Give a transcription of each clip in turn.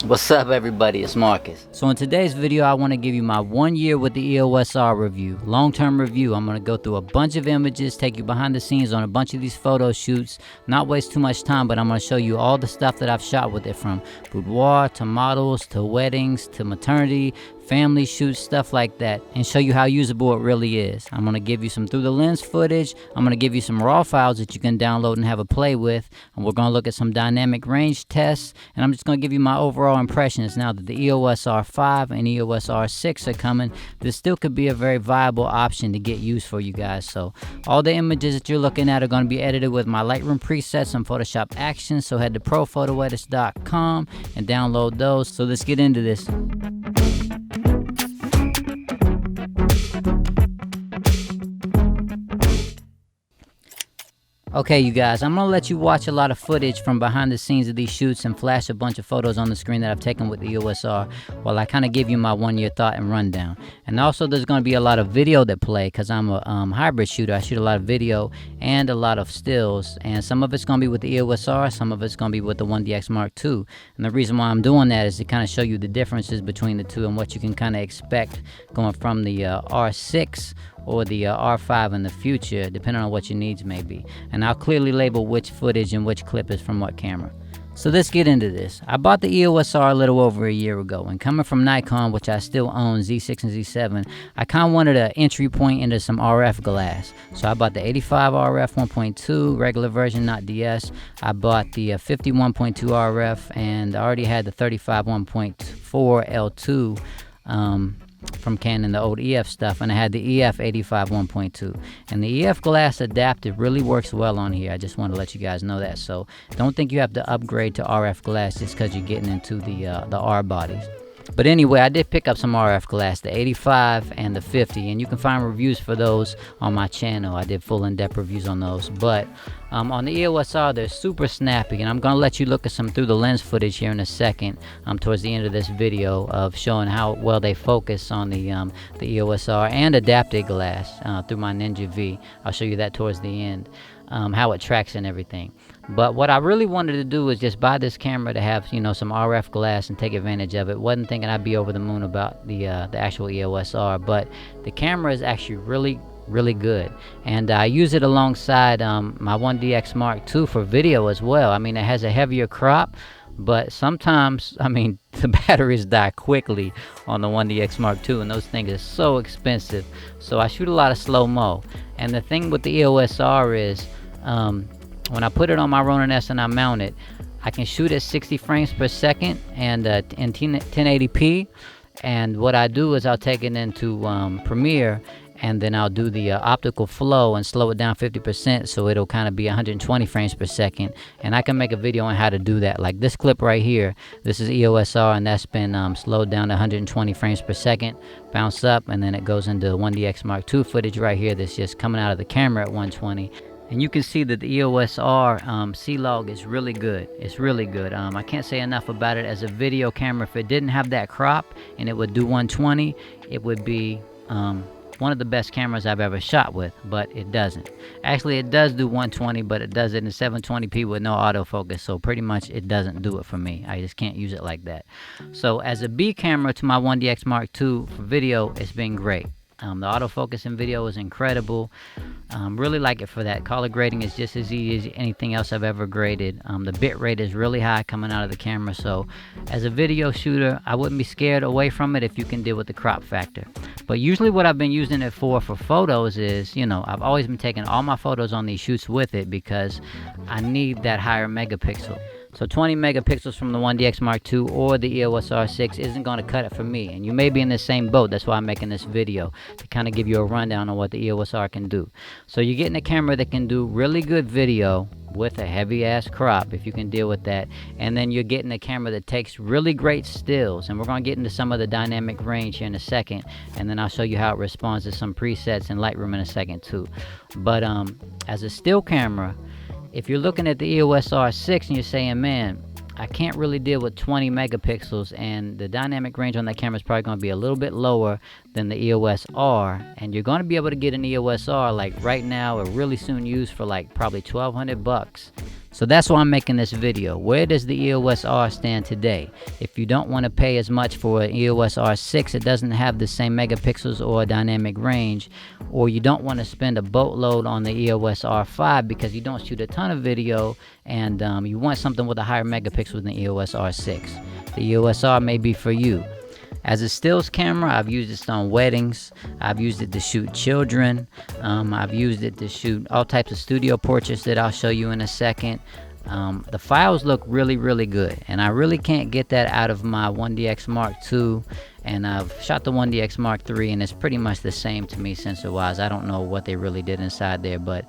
What's up, everybody? It's Marcus. So in today's video, I want to give you my 1 year with the EOS-R review, long-term review. I'm going to go through a bunch of images, take you behind the scenes on a bunch of these photo shoots, not waste too much time, but I'm going to show you all the stuff that I've shot with it, from boudoir to models to weddings to maternity, family shoots, stuff like that, and show you how usable it really is. I'm going to give you some through the lens footage. I'm going to give you some raw files that you can download and have a play with, and we're going to look at some dynamic range tests, and I'm just going to give you my overall impressions. Now that the EOS R5 and EOS R6 are coming, this still could be a very viable option to get used for you guys. So all the images that you're looking at are going to be edited with my Lightroom presets and Photoshop Actions, so head to prophotoedits.com and download those. So let's get into this. Okay, you guys, I'm going to let you watch a lot of footage from behind the scenes of these shoots and flash a bunch of photos on the screen that I've taken with the EOS-R while I kind of give you my 1 year thought and rundown. And also there's going to be a lot of video that play because I'm a hybrid shooter. I shoot a lot of video and a lot of stills, and some of it's going to be with the EOS-R, some of it's going to be with the 1DX Mark II. And the reason why I'm doing that is to kind of show you the differences between the two and what you can kind of expect going from the R6 or the R5 in the future, depending on what your needs may be. And I'll clearly label which footage and which clip is from what camera. So let's get into this. I bought the EOS-R a little over a year ago, and coming from Nikon, which I still own, Z6 and Z7, I kind of wanted an entry point into some RF glass. So I bought the 85 RF 1.2, regular version, not DS. I bought the 51.2 RF, and I already had the 35 1.4 L2 from Canon, the old EF stuff, and I had the EF 85 1.2, and the EF glass adaptive really works well on here. I just want to let you guys know that, so don't think you have to upgrade to RF glass just because you're getting into the R bodies. But anyway, I did pick up some RF glass, the 85 and the 50, and you can find reviews for those on my channel. I did full in-depth reviews on those. But on the EOS-R, they're super snappy, and I'm going to let you look at some through the lens footage here in a second, towards the end of this video, of showing how well they focus on the EOS-R and adaptive glass through my Ninja V. I'll show you that towards the end, how it tracks and everything. But what I really wanted to do was just buy this camera to have, some RF glass and take advantage of it. Wasn't thinking I'd be over the moon about the actual EOS-R, but the camera is actually really good, and I use it alongside my 1DX Mark II for video as well. I mean, it has a heavier crop, but sometimes, the batteries die quickly on the 1DX Mark II, and those things are so expensive. So I shoot a lot of slow-mo, and the thing with the EOS-R is, when I put it on my Ronin S and I mount it, I can shoot at 60 frames per second and in 1080p. And what I do is I'll take it into Premiere, and then I'll do the optical flow and slow it down 50%, so it'll kind of be 120 frames per second. And I can make a video on how to do that. Like this clip right here, this is EOS-R, and that's been slowed down to 120 frames per second, bounce up, and then it goes into 1DX Mark II footage right here that's just coming out of the camera at 120. And you can see that the EOS-R C-Log is really good. It's really good. I can't say enough about it as a video camera. If it didn't have that crop and it would do 120, it would be one of the best cameras I've ever shot with, but it doesn't. Actually, it does do 120, but it does it in 720p with no autofocus, so pretty much it doesn't do it for me. I just can't use it like that. So as a B camera to my 1DX Mark II for video, it's been great. The autofocus in video is incredible. Really like it for that. Color grading is just as easy as anything else I've ever graded. The bit rate is really high coming out of the camera, so as a video shooter, I wouldn't be scared away from it if you can deal with the crop factor. But usually what I've been using it for photos is, I've always been taking all my photos on these shoots with it because I need that higher megapixel. So 20 megapixels from the 1DX Mark II or the EOS R6 isn't going to cut it for me. And you may be in the same boat. That's why I'm making this video, to kind of give you a rundown on what the EOS R can do. So you're getting a camera that can do really good video with a heavy ass crop, if you can deal with that. And then you're getting a camera that takes really great stills. And we're going to get into some of the dynamic range here in a second. And then I'll show you how it responds to some presets in Lightroom in a second too. But as a still camera, if you're looking at the EOS R6 and you're saying, man, I can't really deal with 20 megapixels, and the dynamic range on that camera is probably going to be a little bit lower than the EOS-R, and you're going to be able to get an EOS-R like right now or really soon used for like probably $1,200 So that's why I'm making this video. Where does the EOS-R stand today? If you don't want to pay as much for an EOS-R 6, it doesn't have the same megapixels or dynamic range, or you don't want to spend a boatload on the EOS-R 5 because you don't shoot a ton of video and you want something with a higher megapixel than the EOS-R 6. The EOS-R may be for you. As a stills camera, I've used it on weddings, I've used it to shoot children, I've used it to shoot all types of studio portraits that I'll show you in a second. The files look really good, and I really can't get that out of my 1DX Mark II, and I've shot the 1DX Mark III, and it's pretty much the same to me sensor wise. I don't know what they really did inside there, but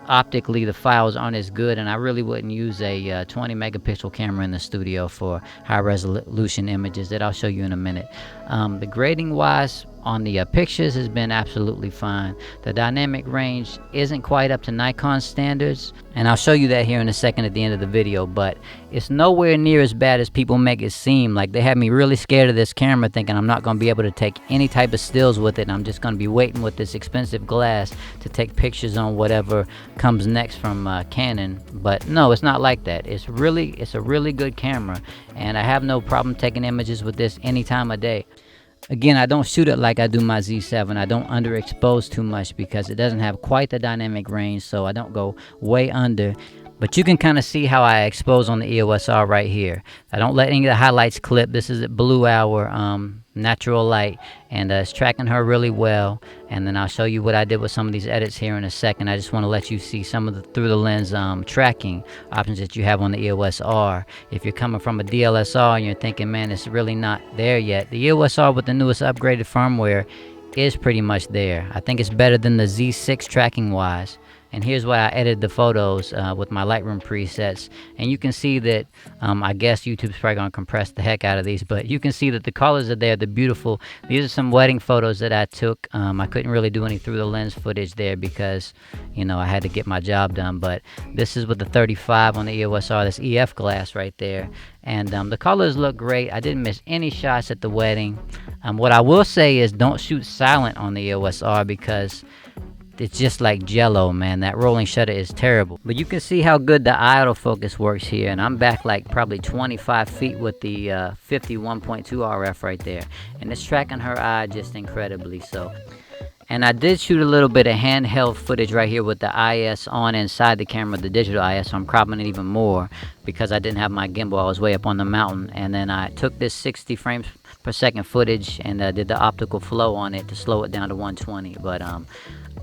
optically the files aren't as good, and I really wouldn't use a 20 megapixel camera in the studio for high resolution images that I'll show you in a minute. The grading wise on the pictures has been absolutely fine. The dynamic range isn't quite up to Nikon standards, and I'll show you that here in a second at the end of the video, but it's nowhere near as bad as people make it seem. Like, they had me really scared of this camera, thinking I'm not going to be able to take any type of stills with it, and I'm just going to be waiting with this expensive glass to take pictures on whatever comes next from Canon. But no, it's not like that. It's a really good camera, and I have no problem taking images with this any time of day. Again, I don't shoot it like I do my Z7. I don't underexpose too much because it doesn't have quite the dynamic range, so I don't go way under. But you can kind of see how I expose on the EOS-R right here. I don't let any of the highlights clip. This is at blue hour, natural light, and it's tracking her really well. And then I'll show you what I did with some of these edits here in a second. I just want to let you see some of the through the lens tracking options that you have on the EOS-R. If you're coming from a DLSR and you're thinking, man, it's really not there yet, the EOS-R with the newest upgraded firmware is pretty much there. I think it's better than the Z6 tracking wise. And here's why I edited the photos with my Lightroom presets. And you can see that, I guess YouTube's probably going to compress the heck out of these, but you can see that the colors are there, they're beautiful. These are some wedding photos that I took. I couldn't really do any through the lens footage there because, you know, I had to get my job done. But this is with the 35 on the EOS-R, this EF glass right there. And the colors look great. I didn't miss any shots at the wedding. What I will say is don't shoot silent on the EOS-R because it's just like jello, man. That rolling shutter is terrible. But you can see how good the autofocus works here, and I'm back like probably 25 feet with the 51.2 RF right there, and it's tracking her eye just incredibly. So, and I did shoot a little bit of handheld footage right here with the IS on inside the camera, the digital IS, so I'm cropping it even more because I didn't have my gimbal. I was way up on the mountain, and then I took this 60 frames per second footage and did the optical flow on it to slow it down to 120. But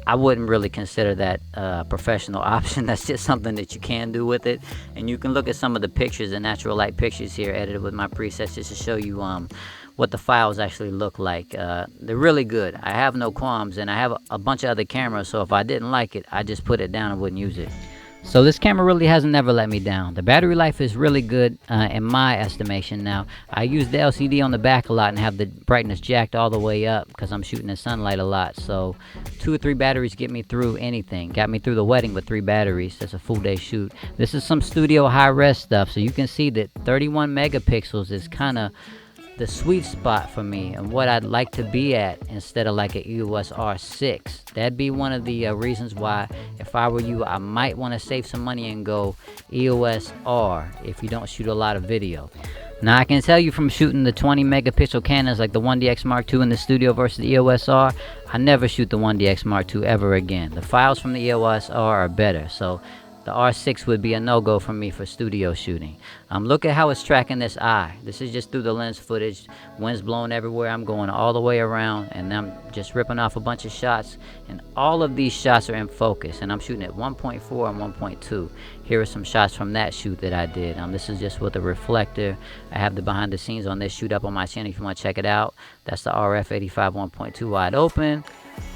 I wouldn't really consider that a professional option. That's just something that you can do with it. And you can look at some of the pictures, the natural light pictures here, edited with my presets, just to show you what the files actually look like. They're really good. I have no qualms, and I have a bunch of other cameras, so if I didn't like it, I just put it down and wouldn't use it. So this camera really hasn't never let me down. The battery life is really good in my estimation. Now, I use the LCD on the back a lot and have the brightness jacked all the way up because I'm shooting in sunlight a lot. So 2 or 3 batteries get me through anything. Got me through the wedding with 3 batteries. That's a full day shoot. This is some studio high-res stuff, so you can see that 31 megapixels is kind of the sweet spot for me and what I'd like to be at instead of like an EOS-R 6. That'd be one of the reasons why, if I were you, I might want to save some money and go EOS-R if you don't shoot a lot of video. Now, I can tell you from shooting the 20 megapixel Canons like the 1DX Mark II in the studio versus the EOS-R, I never shoot the 1DX Mark II ever again. The files from the EOS-R are better, so the R6 would be a no-go for me for studio shooting. Look at how it's tracking this eye. This is just through the lens footage. Wind's blowing everywhere. I'm going all the way around, and I'm just ripping off a bunch of shots. And all of these shots are in focus, and I'm shooting at 1.4 and 1.2. Here are some shots from that shoot that I did. This is just with a reflector. I have the behind the scenes on this shoot up on my channel if you want to check it out. That's the RF 85 1.2 wide open.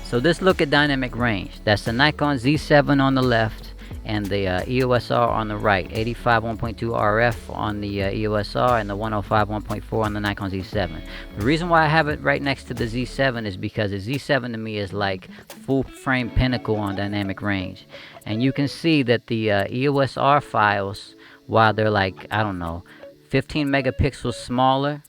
So this look at dynamic range. That's the Nikon Z7 on the left, and the EOS-R on the right. 85 1.2 RF on the EOS-R and the 105 1.4 on the Nikon Z7. The reason why I have it right next to the Z7 is because the Z7 to me is like full frame pinnacle on dynamic range. And you can see that the EOS-R files, while they're like, I don't know, 15 megapixels smaller,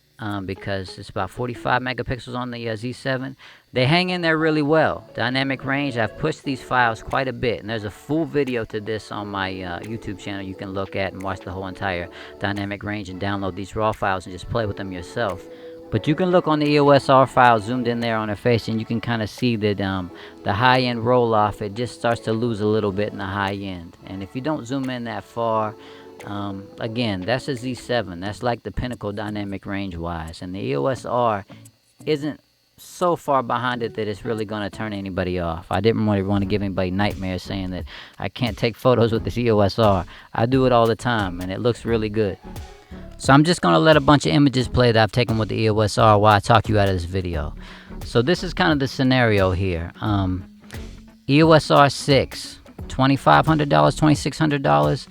because it's about 45 megapixels on the Z7. They hang in there really well. Dynamic range, I've pushed these files quite a bit, and there's a full video to this on my YouTube channel you can look at and watch the whole entire dynamic range and download these raw files and just play with them yourself. But you can look on the EOS-R file zoomed in there on her face, and you can kind of see that the high-end roll-off, it just starts to lose a little bit in the high end. And if you don't zoom in that far, again, that's a Z7. That's like the pinnacle dynamic range-wise. And the EOS-R isn't so far behind it that it's really going to turn anybody off. I didn't really want to give anybody nightmares saying that I can't take photos with this EOS-R. I do it all the time, and it looks really good. So I'm just going to let a bunch of images play that I've taken with the EOS-R while I talk you out of this video. So this is kind of the scenario here. EOS-R 6, $2,500, $2,600.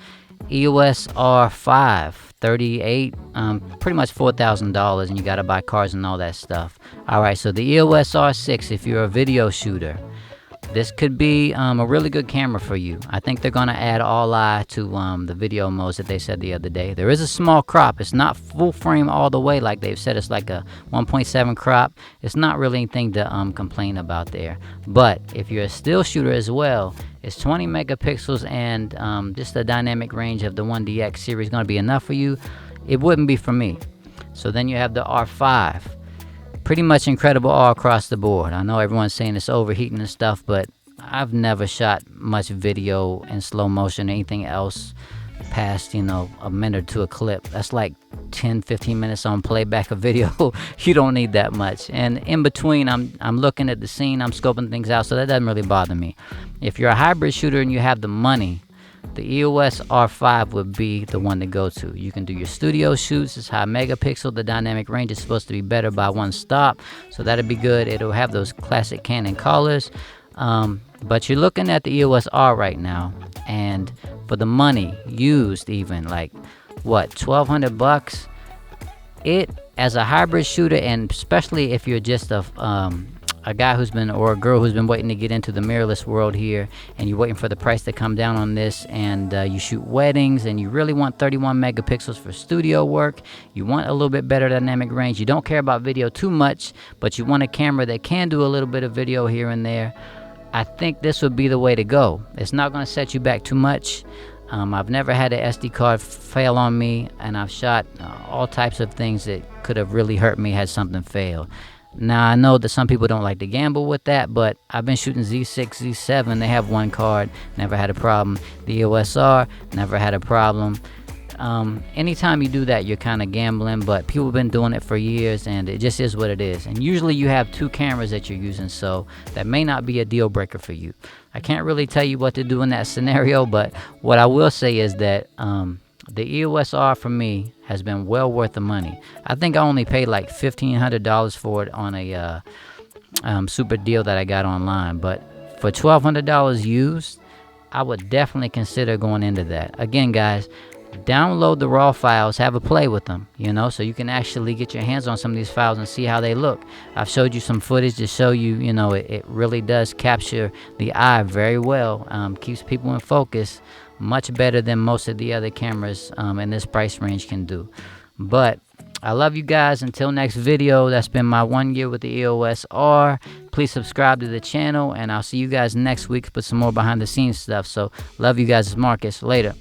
EOS-R 5, $38, pretty much $4,000, and you got to buy cars and all that stuff. Alright, so the EOS-R 6, if you're a video shooter, this could be a really good camera for you. I think they're going to add all-eye to the video modes that they said the other day. There is a small crop. It's not full frame all the way like they've said. It's like a 1.7 crop. It's not really anything to complain about there. But if you're a still shooter as well, it's 20 megapixels and just the dynamic range of the 1DX series going to be enough for you. It wouldn't be for me. So then you have the R5. Pretty much incredible all across the board. I know everyone's saying it's overheating and stuff, but I've never shot much video in slow motion or anything else past, you know, a minute or two a clip. That's like 10-15 minutes on playback of video. You don't need that much. And in between, I'm looking at the scene, I'm scoping things out, so that doesn't really bother me. If you're a hybrid shooter and you have the money, the EOS R5 would be the one to go to. You can do your studio shoots. It's high megapixel. The dynamic range is supposed to be better by one stop, so that'd be good. It'll have those classic Canon colors. But you're looking at the EOS R right now, and for the money used, even like what, $1,200, it as a hybrid shooter, and especially if you're just a guy who's been, or a girl who's been waiting to get into the mirrorless world here, and you're waiting for the price to come down on this, and you shoot weddings, and you really want 31 megapixels for studio work, you want a little bit better dynamic range, you don't care about video too much, but you want a camera that can do a little bit of video here and there, I think this would be the way to go. It's not going to set you back too much. I've never had an SD card fail on me, and I've shot all types of things that could have really hurt me had something failed. Now, I know that some people don't like to gamble with that, but I've been shooting Z6, Z7. They have one card, never had a problem. The EOS-R, never had a problem. Anytime you do that, you're kind of gambling, but people have been doing it for years, and it just is what it is. And usually you have two cameras that you're using, so that may not be a deal breaker for you. I can't really tell you what to do in that scenario, but what I will say is that the EOS-R for me has been well worth the money. I think I only paid like $1,500 for it on a super deal that I got online, but for $1,200 used, I would definitely consider going into that. Again, guys, download the raw files, have a play with them, you know, so you can actually get your hands on some of these files and see how they look. I've showed you some footage to show you, you know, it really does capture the eye very well, keeps people in focus much better than most of the other cameras in this price range can do. But I love you guys. Until next video, that's been my 1 year with the EOS-R. Please subscribe to the channel, and I'll see you guys next week with some more behind the scenes stuff. So love you guys. It's Marcus. Later.